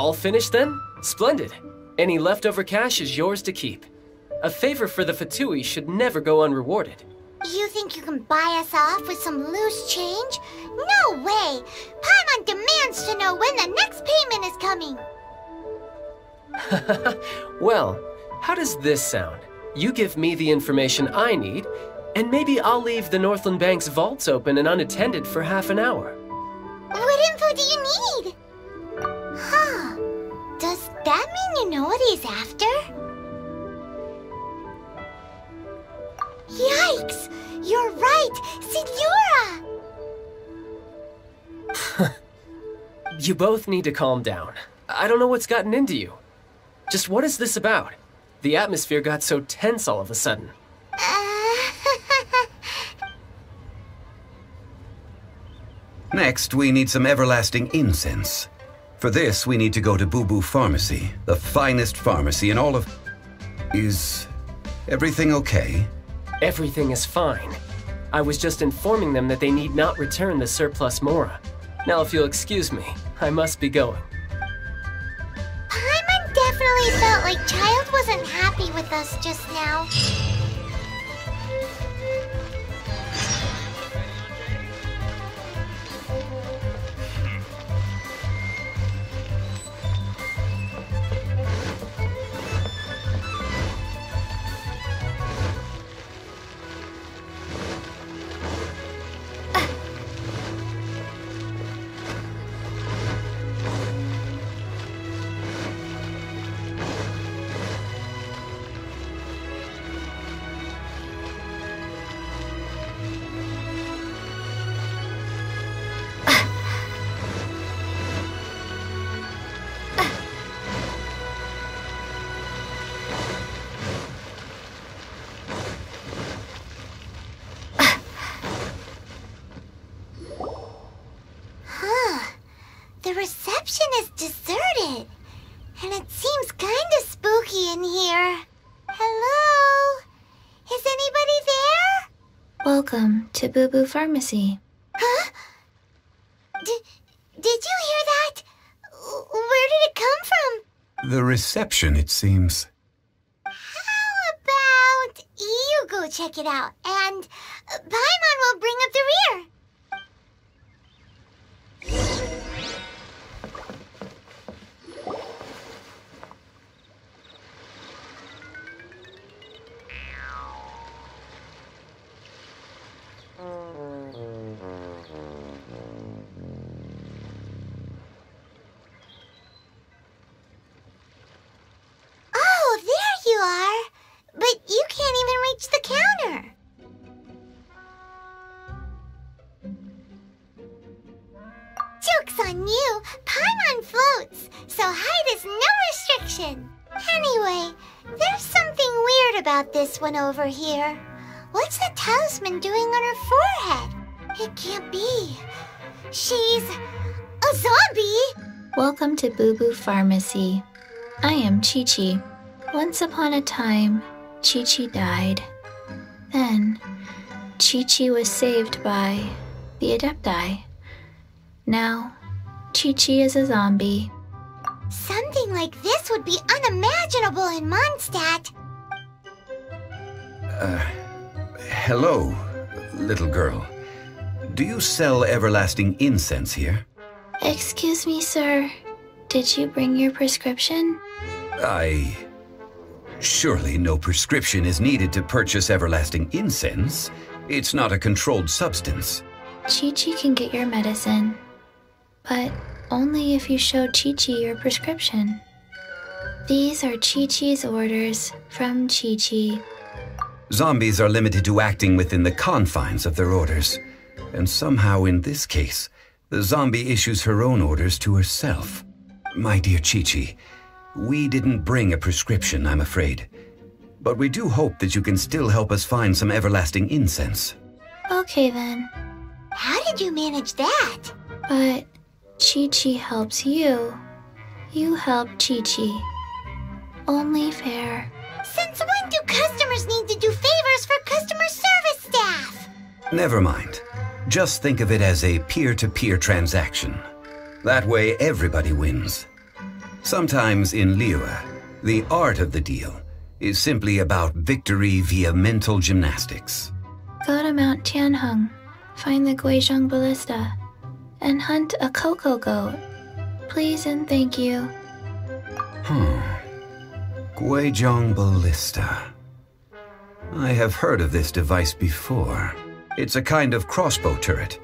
All finished then? Splendid. Any leftover cash is yours to keep. A favor for the Fatui should never go unrewarded. You think you can buy us off with some loose change? No way! Paimon demands to know when the next payment is coming! Well, how does this sound? You give me the information I need, and maybe I'll leave the Northland Bank's vaults open and unattended for half an hour. What info do you need? Huh. Does that mean you know what he's after? Yikes! You're right! Signora! You both need to calm down. I don't know what's gotten into you. Just what is this about? The atmosphere got so tense all of a sudden. Next, we need some everlasting incense. For this, we need to go to Boo Boo Pharmacy, the finest pharmacy in all of... Is everything okay? Everything is fine. I was just informing them that they need not return the surplus Mora. Now if you'll excuse me, I must be going. Paimon definitely felt like Childe wasn't happy with us just now. The reception is deserted, and it seems kinda spooky in here. Hello? Is anybody there? Welcome to Boo Boo Pharmacy. Huh? Did you hear that? Where did it come from? The reception, it seems. How about you go check it out, and Paimon will bring up the rear. Oh, there you are! But you can't even reach the counter! Joke's on you! Paimon floats, so height is no restriction! Anyway, there's something weird about this one over here. What's the talisman doing on her forehead? It can't be. She's a zombie! Welcome to Boo Boo Pharmacy. I am Chi-Chi. Once upon a time, Chi-Chi died. Then, Chi-Chi was saved by the Adepti. Now, Chi-Chi is a zombie. Something like this would be unimaginable in Mondstadt. Hello, little girl. Do you sell everlasting incense here? Excuse me, sir. Did you bring your prescription? Surely no prescription is needed to purchase everlasting incense. It's not a controlled substance. Chi-Chi can get your medicine, but only if you show Chi-Chi your prescription. These are Chi-Chi's orders from Chi-Chi. Zombies are limited to acting within the confines of their orders. And somehow in this case, the zombie issues her own orders to herself. My dear Chi-Chi, we didn't bring a prescription, I'm afraid. But we do hope that you can still help us find some everlasting incense. Okay then. How did you manage that? But Chi-Chi helps you. You help Chi-Chi. Only fair. Since when do customers need to do favors for customer service staff? Never mind. Just think of it as a peer-to-peer transaction. That way everybody wins. Sometimes in Liyue, the art of the deal is simply about victory via mental gymnastics. Go to Mount Tianheng, find the Guizhong Ballista, and hunt a Cocogoat. Please and thank you. Guizhong Ballista. I have heard of this device before. It's a kind of crossbow turret,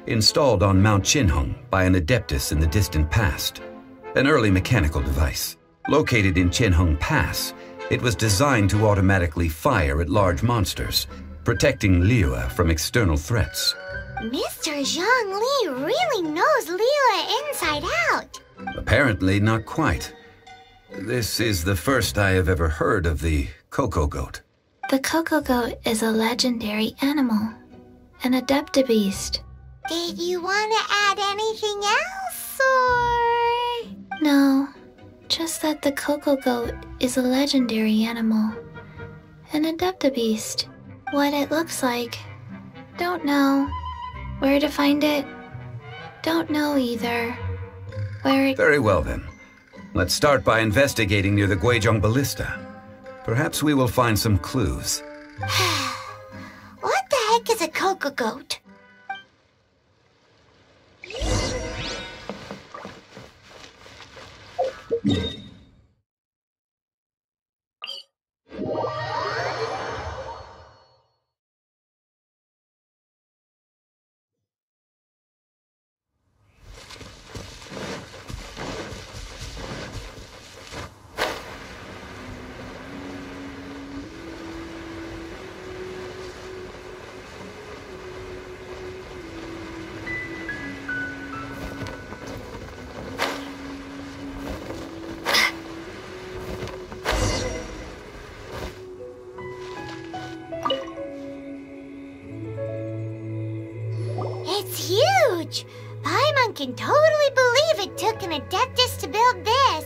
installed on Mount Tianheng by an adeptus in the distant past. An early mechanical device. Located in Tianheng Pass, it was designed to automatically fire at large monsters, protecting Liyue from external threats. Mr. Zhang Li really knows Liyue inside out. Apparently not quite. This is the first I have ever heard of the Cocogoat. The Cocogoat is a legendary animal, an adeptabeast. Did you want to add anything else, or...? No, just that the Cocogoat is a legendary animal, an adeptabeast. What it looks like, don't know. Where to find it, don't know either. Where it... Very well then. Let's start by investigating near the Guizhong Ballista. Perhaps we will find some clues. What the heck is a Cocogoat? It's huge! Paimon can totally believe it took an adeptus to build this.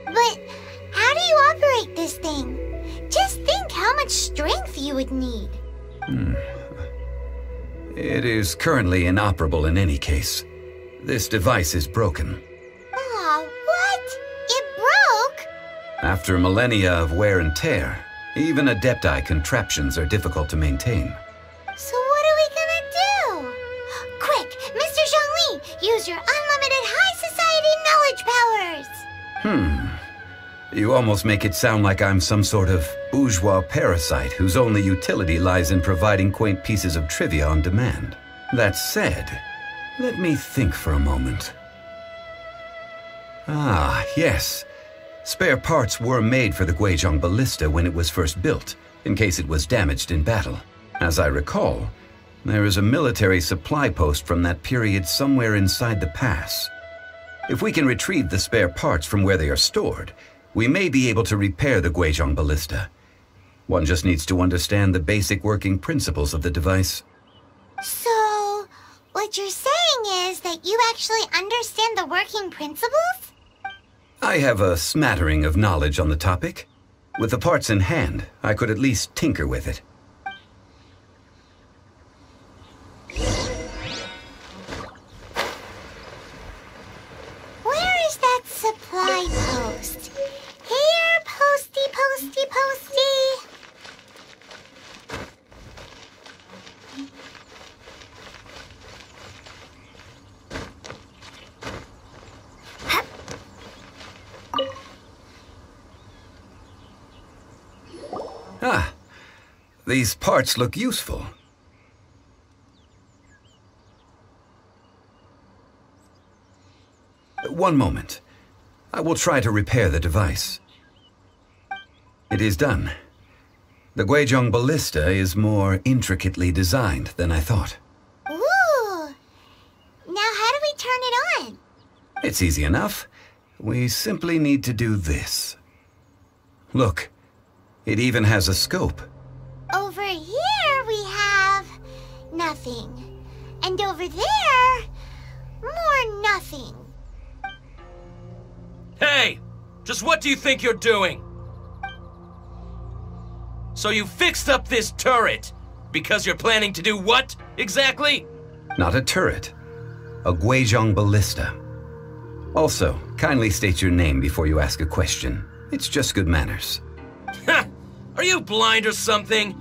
But how do you operate this thing? Just think how much strength you would need. It is currently inoperable in any case. This device is broken. Aw, what? It broke? After millennia of wear and tear, even adepti contraptions are difficult to maintain. So what are we gonna do? Quick, Mr. Zhongli, use your unlimited high society knowledge powers! You almost make it sound like I'm some sort of bourgeois parasite whose only utility lies in providing quaint pieces of trivia on demand. That said, let me think for a moment. Ah, yes. Spare parts were made for the Guizhong Ballista when it was first built, in case it was damaged in battle. As I recall, there is a military supply post from that period somewhere inside the pass. If we can retrieve the spare parts from where they are stored, we may be able to repair the Guizhong Ballista. One just needs to understand the basic working principles of the device. So, what you're saying is that you actually understand the working principles? I have a smattering of knowledge on the topic. With the parts in hand, I could at least tinker with it. Where is that supply post? Here, posty, posty, posty. Ah, these parts look useful. One moment. I will try to repair the device. It is done. The Guizhong Ballista is more intricately designed than I thought. Ooh! Now how do we turn it on? It's easy enough. We simply need to do this. Look, it even has a scope. Over here we have nothing. And over there, more nothing. Hey! Just what do you think you're doing? So you fixed up this turret because you're planning to do what, exactly? Not a turret. A Guizhong Ballista. Also, kindly state your name before you ask a question. It's just good manners. Are you blind or something?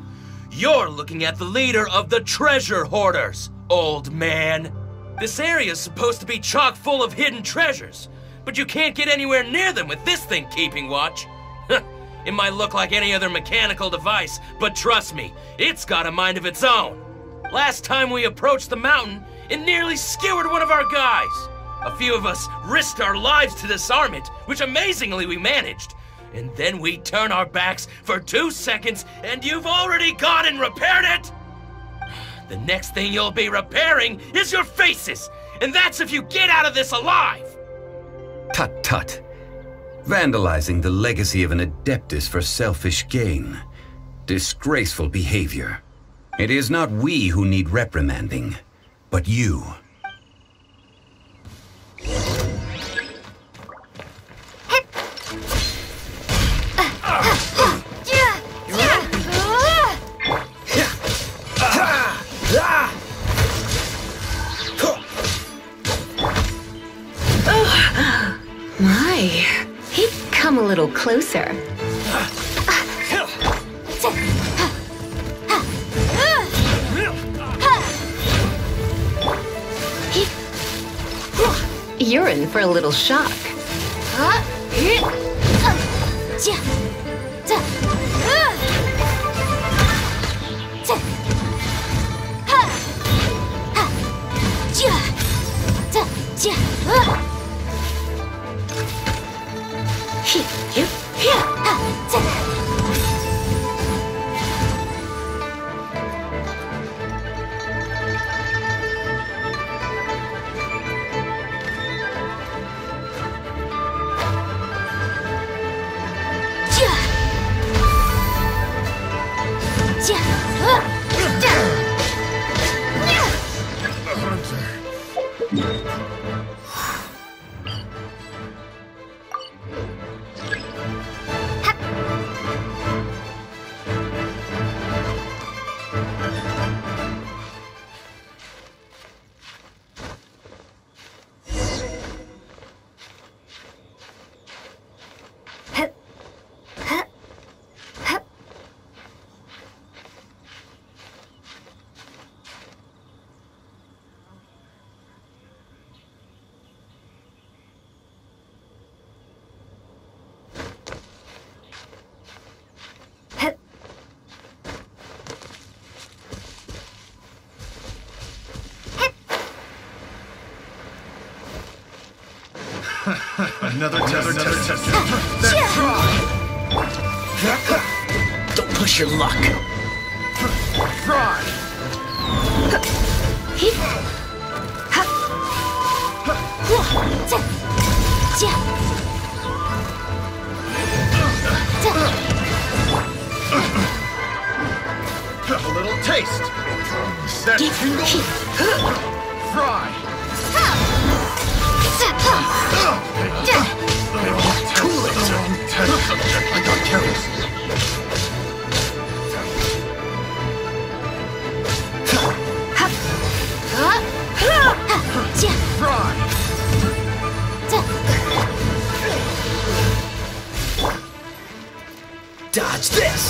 You're looking at the leader of the treasure hoarders, old man. This area's supposed to be chock full of hidden treasures, but you can't get anywhere near them with this thing keeping watch. It might look like any other mechanical device, but trust me, it's got a mind of its own. Last time we approached the mountain, it nearly skewered one of our guys. A few of us risked our lives to disarm it, which amazingly we managed. And then we turn our backs for 2 seconds, and you've already gone and repaired it! The next thing you'll be repairing is your faces, and that's if you get out of this alive! Tut tut. Vandalizing the legacy of an Adeptus for selfish gain. Disgraceful behavior. It is not we who need reprimanding, but you. My, he'd come a little closer. You're in for a little shock. Another test. Let's try. Don't push your luck. Try. A little taste. That tingle. Fry. Cool it. I got careless. Fry. Dodge this.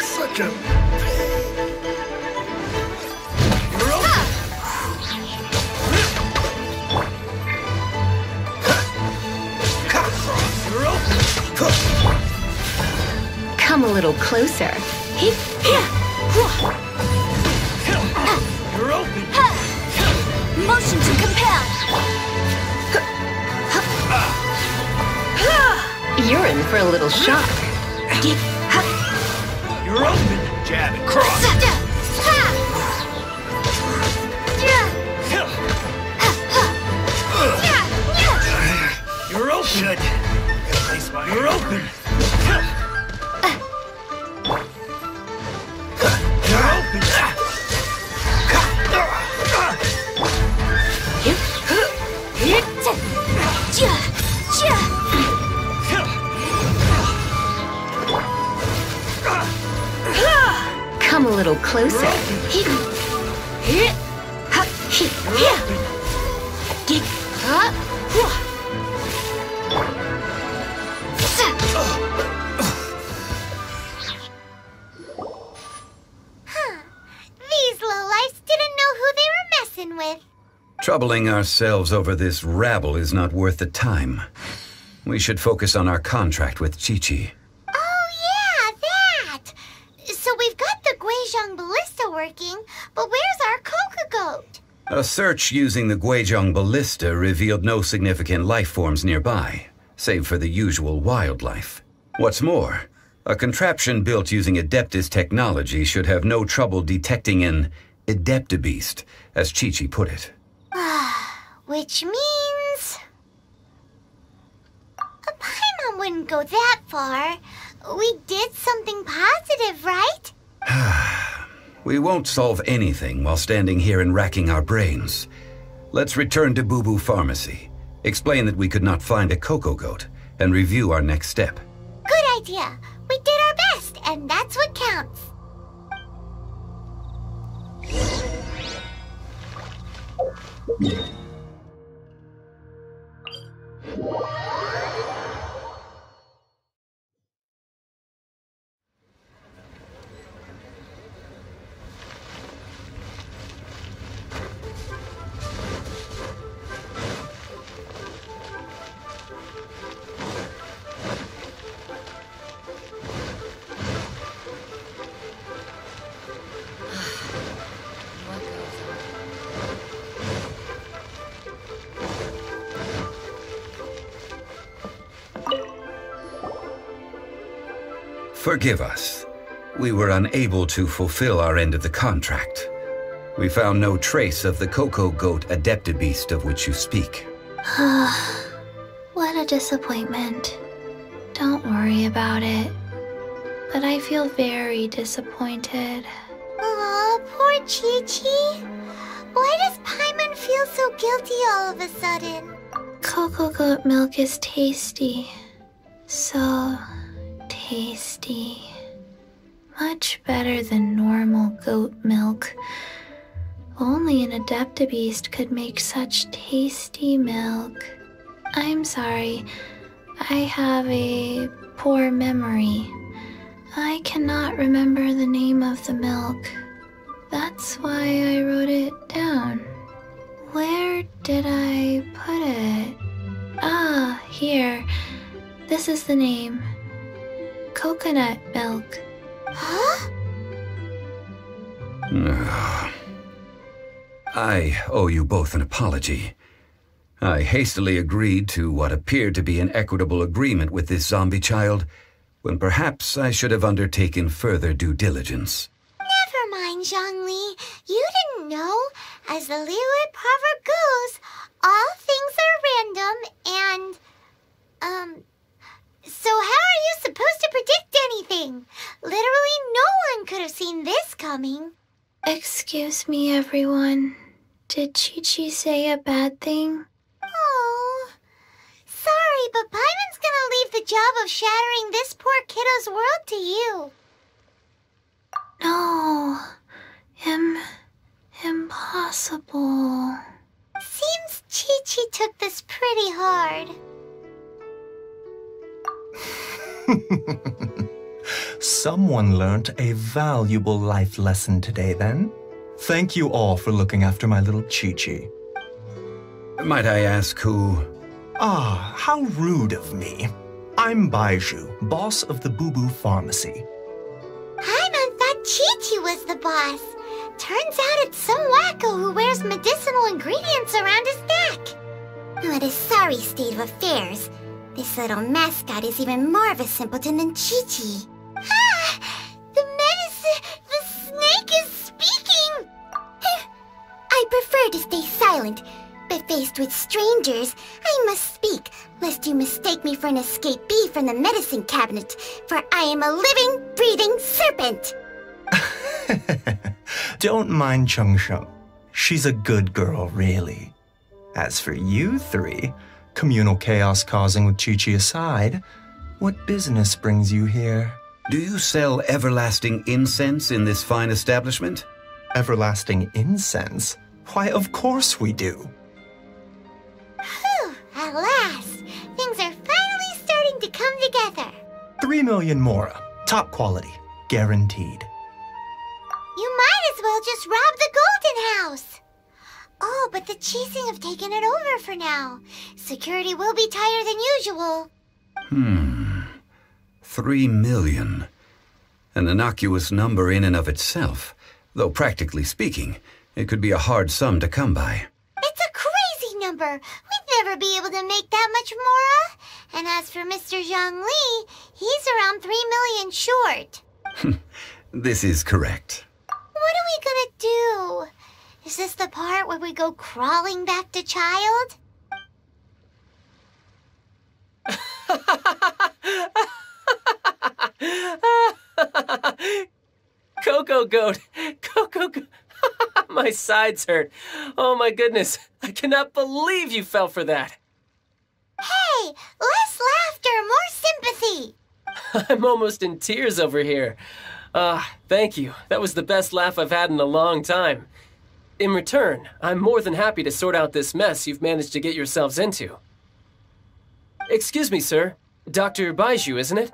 Such a Come a little closer. You're open. Motion to compel. You're in for a little shock. You're open. Jab and cross. You're open. You're open. Come come a little closer. These lowlifes didn't know who they were messing with. Troubling ourselves over this rabble is not worth the time. We should focus on our contract with Chi-Chi. Oh yeah, that! So we've got the Guizhong Ballista working, but where's our Cocogoat? A search using the Guizhong Ballista revealed no significant life forms nearby, save for the usual wildlife. What's more, a contraption built using Adeptus technology should have no trouble detecting an Adeptabeast, as Chi-Chi put it. Which means... a Paimon wouldn't go that far. We did something positive, right? We won't solve anything while standing here and racking our brains. Let's return to Boo Boo Pharmacy, explain that we could not find a Cocogoat, and review our next step. Good idea. We did our best, and that's what counts. Forgive us. We were unable to fulfill our end of the contract. We found no trace of the Cocogoat Adeptabeast of which you speak. What a disappointment. Don't worry about it. But I feel very disappointed. Aw, poor Chi-Chi. Why does Paimon feel so guilty all of a sudden? Cocogoat milk is tasty. So tasty. Much better than normal goat milk. Only an Adeptabeast could make such tasty milk. I'm sorry. I have a poor memory. I cannot remember the name of the milk. That's why I wrote it down. Where did I put it? Ah, here. This is the name. Coconut milk. Huh? I owe you both an apology. I hastily agreed to what appeared to be an equitable agreement with this zombie child, when perhaps I should have undertaken further due diligence. Never mind, Zhongli. You didn't know. As the Liyue proverb goes, all things are random and, so how are you supposed to predict anything? Literally no one could have seen this coming. Excuse me, everyone. Did Chi-Chi say a bad thing? Oh, sorry, but Paimon's gonna leave the job of shattering this poor kiddo's world to you. No. Impossible. Seems Chi-Chi took this pretty hard. Someone learnt a valuable life lesson today, then. Thank you all for looking after my little Chi-Chi. Might I ask who? Ah, how rude of me. I'm Baiju, boss of the Boo Boo Pharmacy. Paimon thought Chi-Chi was the boss. Turns out it's some wacko who wears medicinal ingredients around his neck. What a sorry state of affairs. This little mascot is even more of a simpleton than Chi-Chi. Ah! The snake is speaking! I prefer to stay silent, but faced with strangers, I must speak, lest you mistake me for an escapee from the medicine cabinet, for I am a living, breathing serpent! Don't mind Chung-Shum. She's a good girl, really. As for you three, communal chaos causing with Chi-Chi aside, what business brings you here? Do you sell everlasting incense in this fine establishment? Everlasting incense? Why, of course we do. Whew, at last. Things are finally starting to come together. 3 million mora. Top quality. Guaranteed. You might as well just rob the Golden House. Oh, but the Chising have taken it over for now. Security will be tighter than usual. 3 million. An innocuous number in and of itself, though practically speaking, it could be a hard sum to come by. It's a crazy number. We'd never be able to make that much mora. And as for Mr. Zhang Li, he's around 3 million short. This is correct. What are we gonna do? Is this the part where we go crawling back to Childe? Cocogoat! Cocogoat! My sides hurt. Oh my goodness. I cannot believe you fell for that. Hey, less laughter, more sympathy. I'm almost in tears over here. Thank you. That was the best laugh I've had in a long time. In return, I'm more than happy to sort out this mess you've managed to get yourselves into. Excuse me, sir. Dr. Baiju, isn't it?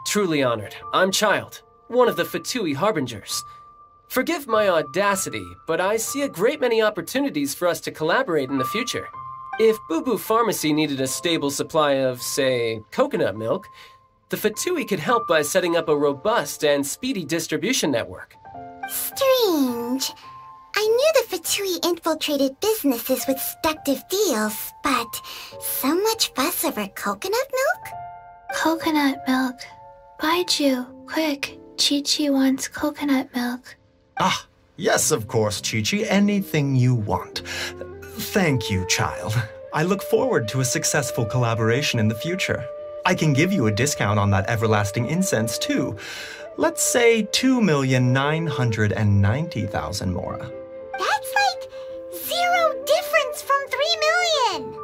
Truly honored. I'm Childe, one of the Fatui Harbingers. Forgive my audacity, but I see a great many opportunities for us to collaborate in the future. If Boo Boo Pharmacy needed a stable supply of, say, coconut milk, the Fatui could help by setting up a robust and speedy distribution network. Strange. I knew the Fatui infiltrated businesses with seductive deals, but so much fuss over coconut milk? Coconut milk. Baiju, quick. Chi-Chi wants coconut milk. Ah, yes, of course, Chi-Chi. Anything you want. Thank you, child. I look forward to a successful collaboration in the future. I can give you a discount on that everlasting incense, too. Let's say 2,990,000 mora. That's like 0 difference from 3 million.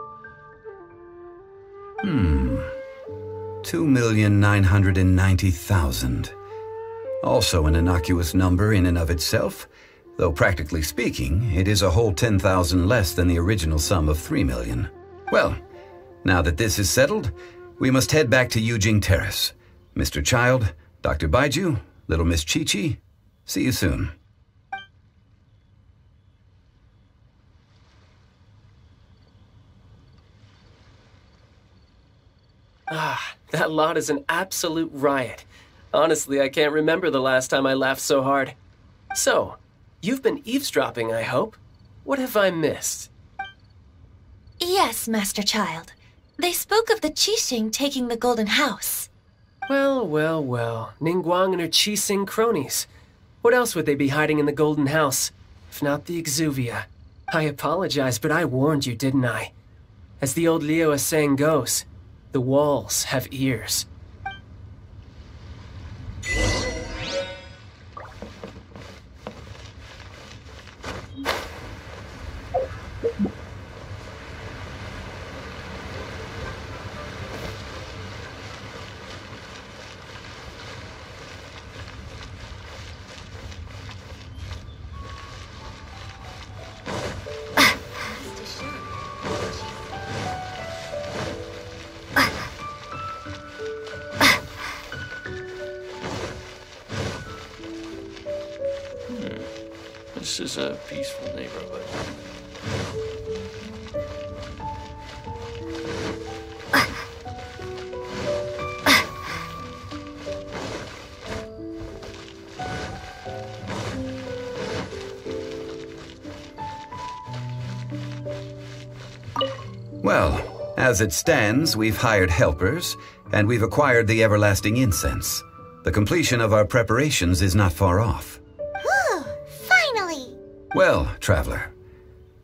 2,990,000. Also an innocuous number in and of itself, though practically speaking, it is a whole 10,000 less than the original sum of 3 million. Well, now that this is settled, we must head back to Yujing Terrace. Mr. Childe, Dr. Baiju, little Miss Chi-Chi, see you soon. That lot is an absolute riot. Honestly, I can't remember the last time I laughed so hard. So, you've been eavesdropping, I hope? What have I missed? Yes, Master Childe. They spoke of the Qixing taking the Golden House. Well, well, well. Ningguang and her Qixing cronies. What else would they be hiding in the Golden House, if not the Exuvia? I apologize, but I warned you, didn't I? As the old Liyue saying goes, the walls have ears. This is a peaceful neighborhood. Well, as it stands, we've hired helpers, and we've acquired the everlasting incense. The completion of our preparations is not far off. Whew, finally! Well, traveler,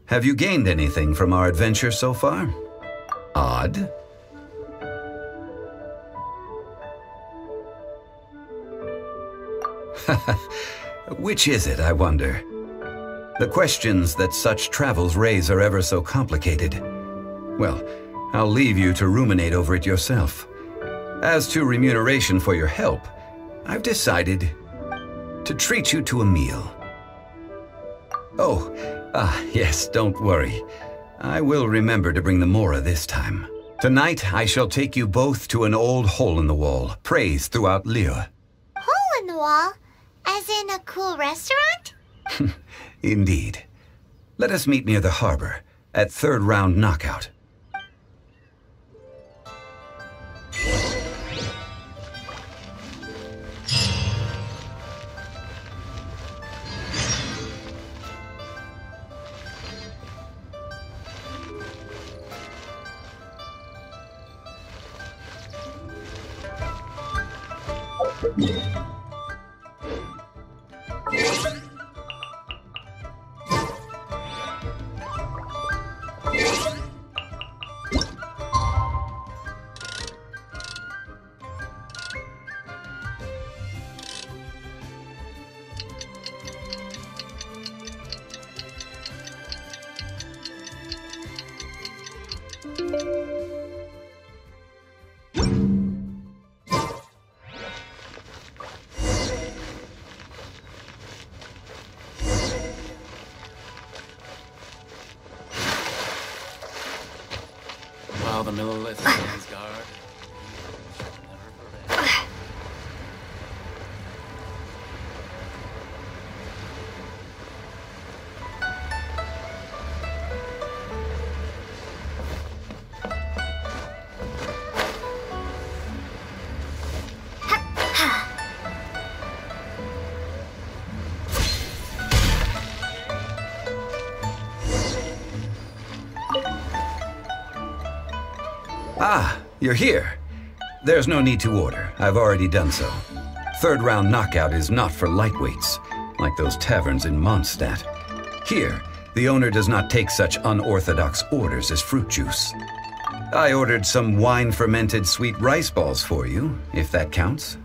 have you gained anything from our adventure so far? Odd? Which is it, I wonder? The questions that such travels raise are ever so complicated. Well, I'll leave you to ruminate over it yourself. As to remuneration for your help, I've decided to treat you to a meal. Oh, yes, don't worry. I will remember to bring the Mora this time. Tonight, I shall take you both to an old hole-in-the-wall, praised throughout Liyue. Hole in the wall? As in a cool restaurant? Indeed. Let us meet near the harbor, at third round knockout. While the millilith stands guard. Never prevail. Ah, you're here. There's no need to order. I've already done so. Third round knockout is not for lightweights, like those taverns in Mondstadt. Here, the owner does not take such unorthodox orders as fruit juice. I ordered some wine-fermented sweet rice balls for you, if that counts.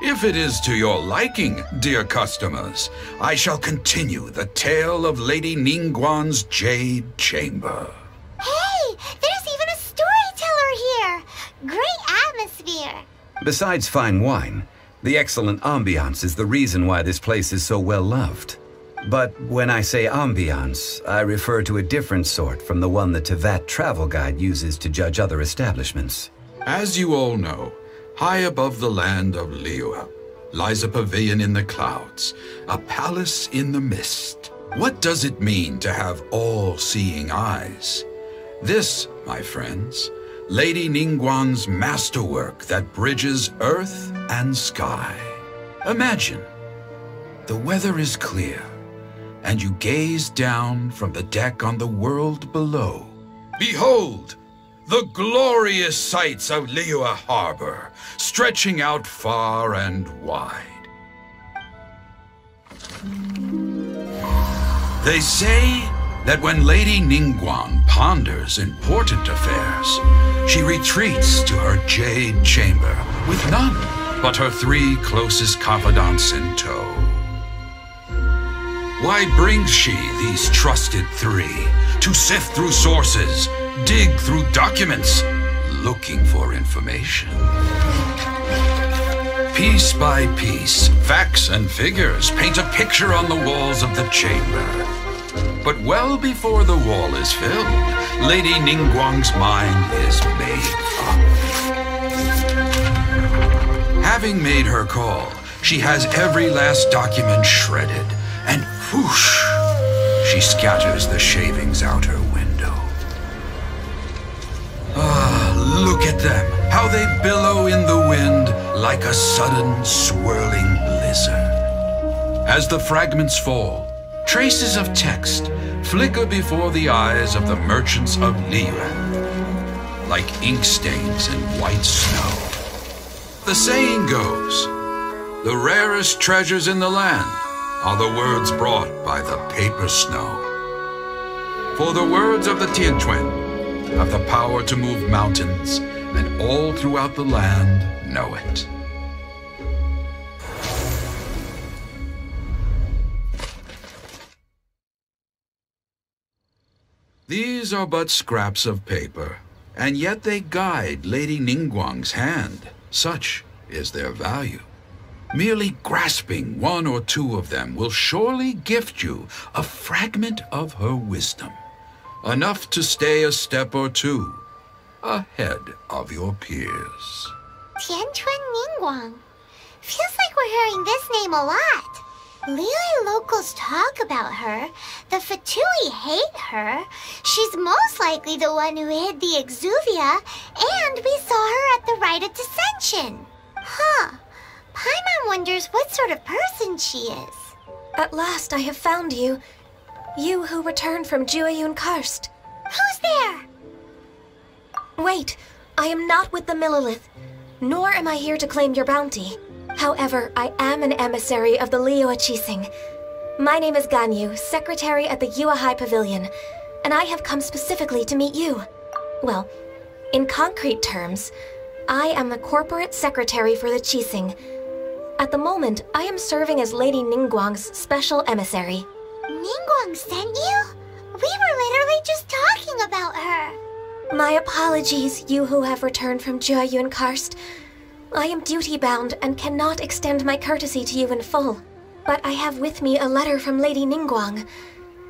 If it is to your liking, dear customers, I shall continue the tale of Lady Ningguang's Jade Chamber. Hey, there's even a storyteller here! Great atmosphere! Besides fine wine, the excellent ambiance is the reason why this place is so well loved. But when I say ambiance, I refer to a different sort from the one the Tevat travel guide uses to judge other establishments. As you all know, high above the land of Liyue lies a pavilion in the clouds, a palace in the mist. What does it mean to have all-seeing eyes? This, my friends, Lady Ningguang's masterwork that bridges earth and sky. Imagine, the weather is clear, and you gaze down from the deck on the world below. Behold, the glorious sights of Liyue Harbor, stretching out far and wide. They say that when Lady Ningguang ponders important affairs, she retreats to her jade chamber with none but her 3 closest confidants in tow. Why brings she these trusted 3 to sift through sources, dig through documents, looking for information? Piece by piece, facts and figures paint a picture on the walls of the chamber. But well before the wall is filled, Lady Ningguang's mind is made up. Having made her call, she has every last document shredded, and whoosh, she scatters the shavings out her window. Ah, look at them, how they billow in the wind like a sudden swirling blizzard. As the fragments fall, traces of text flicker before the eyes of the merchants of Liyue, like ink stains in white snow. The saying goes, the rarest treasures in the land are the words brought by the paper snow. For the words of the Tianquan have the power to move mountains, and all throughout the land know it. These are but scraps of paper, and yet they guide Lady Ningguang's hand. Such is their value. Merely grasping one or two of them will surely gift you a fragment of her wisdom, enough to stay a step or two ahead of your peers. Tianquan Ningguang. Feels like we're hearing this name a lot. Liyue locals talk about her. The Fatui hate her. She's most likely the one who hid the Exuvia, and we saw her at the Rite of Dissension. Huh. Paimon wonders what sort of person she is. At last I have found you. You who returned from Jueyun Karst. Who's there? Wait, I am not with the Millelith, nor am I here to claim your bounty. However, I am an emissary of the Liyue Chising. My name is Ganyu, secretary at the Yuehai Pavilion, and I have come specifically to meet you. Well, in concrete terms, I am the corporate secretary for the Chising. At the moment, I am serving as Lady Ningguang's special emissary. Ningguang sent you? We were literally just talking about her. My apologies, you who have returned from Jueyun Karst. I am duty-bound and cannot extend my courtesy to you in full. But I have with me a letter from Lady Ningguang.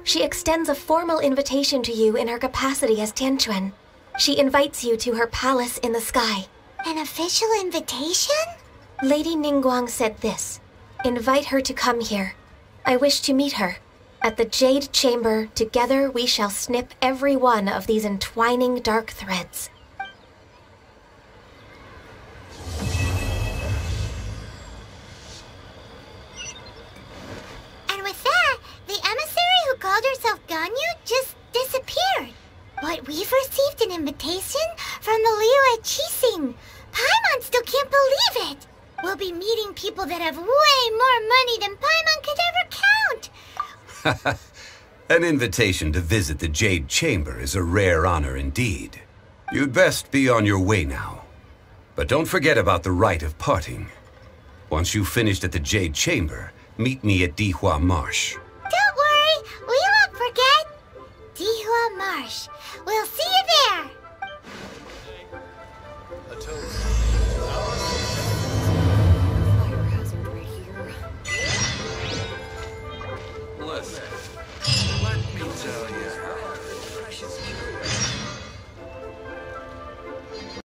She extends a formal invitation to you in her capacity as Tianquan. She invites you to her palace in the sky. An official invitation? Lady Ningguang said this. Invite her to come here. I wish to meet her. At the Jade Chamber, together we shall snip every one of these entwining dark threads. And with that, the emissary who called herself Ganyu just disappeared. But we've received an invitation from the Liyue Chising. Paimon still can't believe it. We'll be meeting people that have way more money than Paimon could ever count. An invitation to visit the Jade Chamber is a rare honor indeed. You'd best be on your way now. But don't forget about the rite of parting. Once you've finished at the Jade Chamber, meet me at Dihua Marsh. Don't worry, we won't forget. Dihua Marsh. We'll see you there.